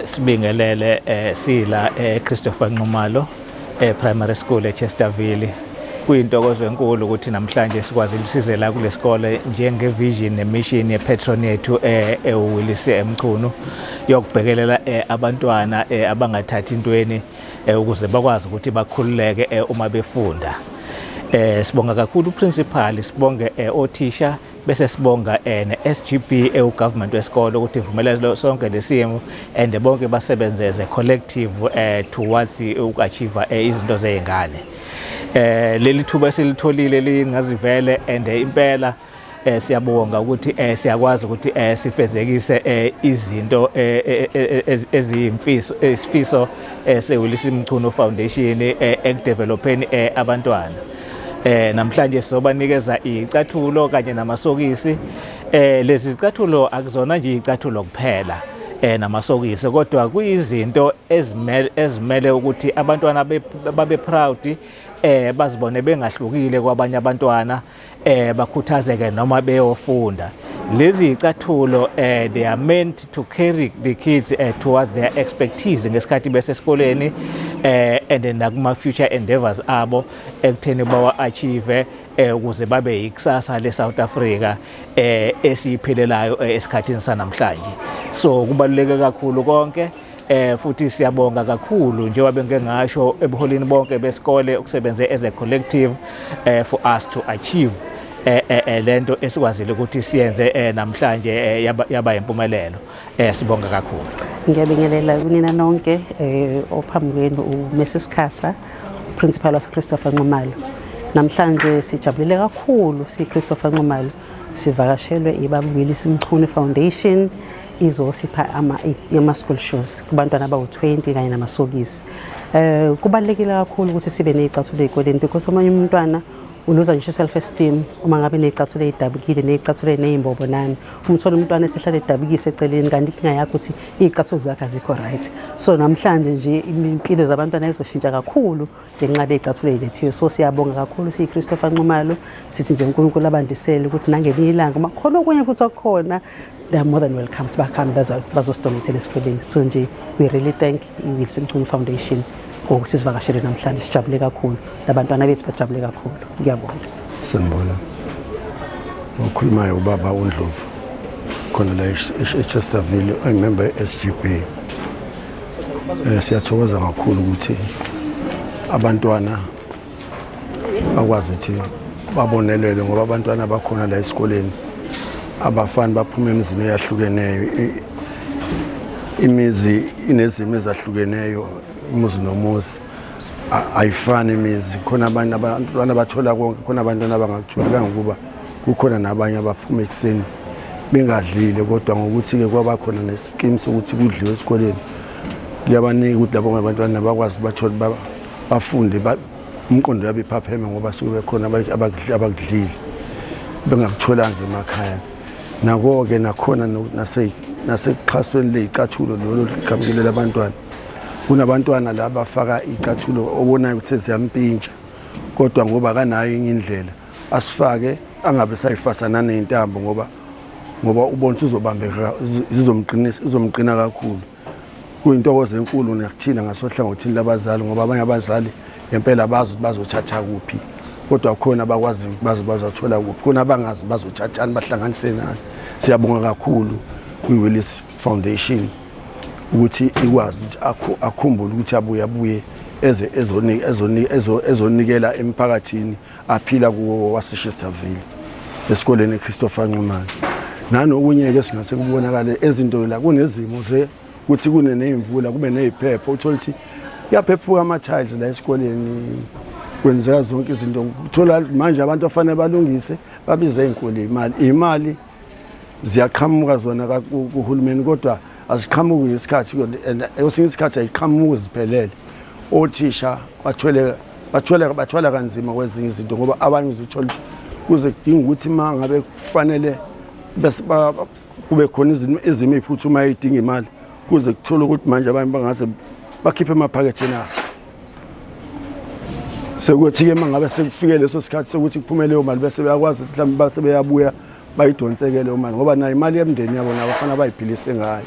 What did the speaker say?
Sibingelele sila Christopher Nxumalo Primary School eChesterville. Kuyintokozo enkulu ukuthi namhlanje sikwazi ukusiza la kulesikole njenge vision nemission yepatron yethu eWillis Mchunu yokubhekelela abantwana abangathathi intweni ukuze bakwazi ukuthi bakhululeke uma befunda. Sibonga kakhulu principal, sibonge othisha bese sibonga ne-SGB government wesikole ukuthi ivumelele sonke lesimo and bonke basebenzeze collective towards uku-achieve izinto zey'ngane. Leli thuba silitholile lingazivele and impela siyabonga ukuthi siyakwazi ukuthi sifezekise izinto eziyimfiso seWillis Mchunu Foundation ekudevelopeni abantwana. Namhlanje sizobanikeza icathulo kanye namasokisi. Lezi zicathulo akuzona nje icathulo kuphela namasokisi kodwa kuyizinto ezimele ukuthi abantwana babe proud, bazibone bengahlukile kwabanye abantwana, bakhuthazeke noma beyofunda. Lezi icathulo they are meant to carry the kids towards their expertise ngesikhathi besesikoleni and nakuma future endeavors abo ekutheni bawa achieve ukuze babe ikusasa leSouth Africa esiphelelayo esikhathini sanamhlanje. So kubaluleke kakhulu konke. Futhi siyabonga kakhulu njengoba bengeke ngasho ebuholini bonke besikole ukusebenza as a collective for us to achieve lento esikwazile ukuthi siyenze namhlanje yaba impumelelo. Sibonga kakhulu. Ngiyabingelela kunina nonke ophambi kwenu uMrs Khasa, principal waseChristopher Nxumalo. Namhlanje sijabulile kakhulu siChristopher Nxumalo sivakashelwe ibaba Willis Mchunu Foundation izosipha ama school shoes kubantwana abawu-20 kanye namasokisi. Kubalulekile kakhulu ukuthi sibe nezicathulo ezikoleni because omunye umntwana uluza ngisho self esteem uma ngabe nezicathulo ezidabukile nezicathulo ezimbobo nani. Umthola umntwana esehlala edabukise eceleni kanti inkinga yakho ukuthi izicathulo zakhe azikho right. So namhlanje nje impilo zabantwana izoshintsha kakhulu ngenxa yezicathulo ezilethiwe. So siyabonga kakhulu siChristopher Nxumalo sithi nje uNkulunkulu abandisele ukuthi nangelinye ilanga uma khona okunye futhi okukhona, they are more than welcome to bakhambe bazosidonate esikoleni. So nje we really thank iWillis Mchunu Foundation ngokuthi sivakashele namhlanje. Sijabule kakhulu labantwana bethu bajabule kakhulu. Ngiyabonga. Sanibona. Ukhulumayo ubaba uNdlovu khona la eChesterville, member SGB. Siyathokoza kakhulu ukuthi abantwana bakwazi ukuthi babonelele ngoba abantwana bakhona la esikoleni abafana baphuma emizini eyahlukeneyo, imizi inezimo ezahlukeneyo, umuzi nomuzi ayifani imizi. Khona abantwana bathola konke, khona abantwana abangakutholi kangokuba kukhona nabanye abaphuma ekseni bengadlile kodwa ngokuthi ke kwabakhona nescheme sokuthi kudliwe esikoleni kuyabanika ukuthi labo abantwana bakwazi bathole bafunde umqondo yabe iphapheme ngoba suke bekhona abakudlile bengakutholanga emakhaya. Nako ke nakhona nasekuxhasweni lezicathulo lolo liqhamukelela abantwana. Kunabantwana la bafaka icathulo obonayo ukuthi siyampintsha kodwa ngoba kanayo indlela asifake angabe sayifasana nentambo ngoba ubona uzobambeka izomqina kakhulu. Kuyintokozo enkulu nakuthina ngasohlangothini labazali ngoba abanye abazali ngempela bazothatha kuphi kodwa khona abakwazi bazothola kuphi, khona abangazi bazothathana bahlanganise nani. Siyabonga kakhulu kwiWillis Foundation ukuthi ikwazi ukuthi akhumbule ukuthi abuye ezonikela emphakathini aphila kuwo waseChesterville esikoleni eChristopher Nxumalo. Nanokunye ke singase kubonakala ezinto la kunezimo ukuthi kune nezimvula kube neziphepho uthola ukuthi kuyaphephuka ama-tiles la esikoleni kwenzeka zonke izinto. Uthola manje abantu afanele balungise babize izinkulu imali ziyaqhamuka zona kuhulumeni kodwa aziqhamuki ngesikhathi esinye isikhathi ayiqhamuki ziphelele. Othisha bathwala kanzima kwezinye izinto ngoba abanye uzothola ukuthi kuze kudinga ukuthi uma ngabe kufanele kube khona izimo eziphuthuma ezidinga imali kuze kuthola ukuthi manje abanye bangase bakhiphe emaphaketheni abo. Sekuthi ke mangabe sekufike leso sikhathi sokuthi kuphumele leyo mali bese bayakwazi mhlawumbe base beyabuya bayidonseke leyo mali ngoba nayo imali yemndeni yabo nabo bafana bayiphilise ngayo.